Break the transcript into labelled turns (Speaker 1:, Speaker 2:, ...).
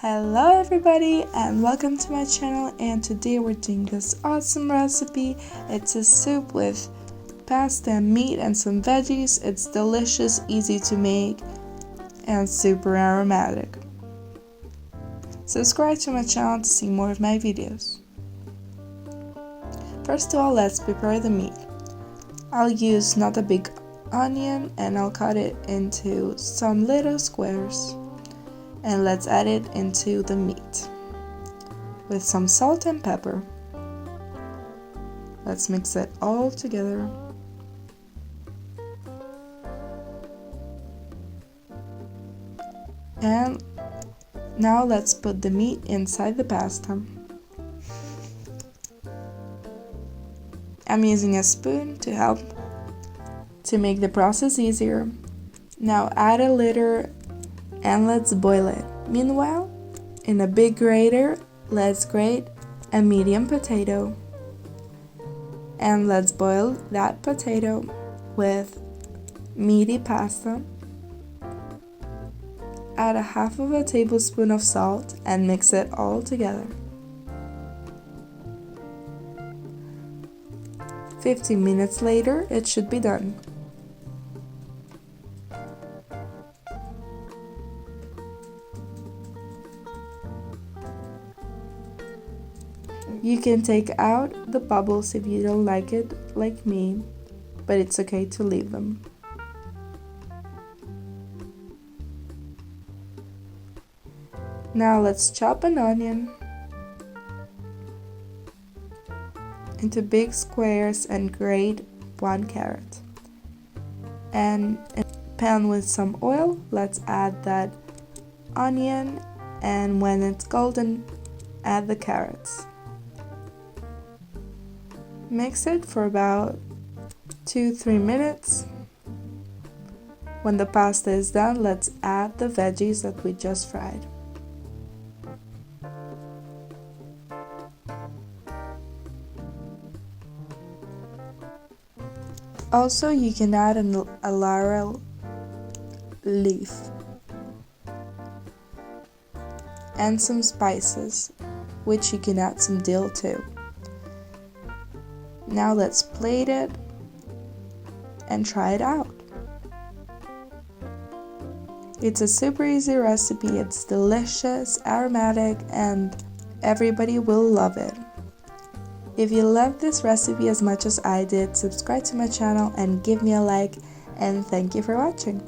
Speaker 1: Hello everybody and welcome to my channel, and today we're doing this awesome recipe. It's a soup with pasta and meat and some veggies. It's delicious, easy to make, and super aromatic. Subscribe to my channel to see more of my videos. First of all, let's prepare the meat. I'll use not a big onion and I'll cut it into some little squares. And let's add it into the meat with some salt and pepper. Let's mix it all together. And now let's put the meat inside the pasta. I'm using a spoon to help to make the process easier. Now add a liter and let's boil it. Meanwhile, in a big grater, let's grate a medium potato. And let's boil that potato with meaty pasta. Add a half of a tablespoon of salt and mix it all together. 15 minutes later, it should be done. You can take out the bubbles if you don't like it, like me, but it's okay to leave them. Now let's chop an onion into big squares and grate 1 carrot. And in a pan with some oil, let's add that onion, and when it's golden, add the carrots. Mix it for about 2-3 minutes. When the pasta is done, let's add the veggies that we just fried. Also, you can add a laurel leaf and some spices, which you can add some dill too. Now let's plate it and try it out. It's a super easy recipe, it's delicious, aromatic, and everybody will love it. If you love this recipe as much as I did, subscribe to my channel and give me a like, and thank you for watching.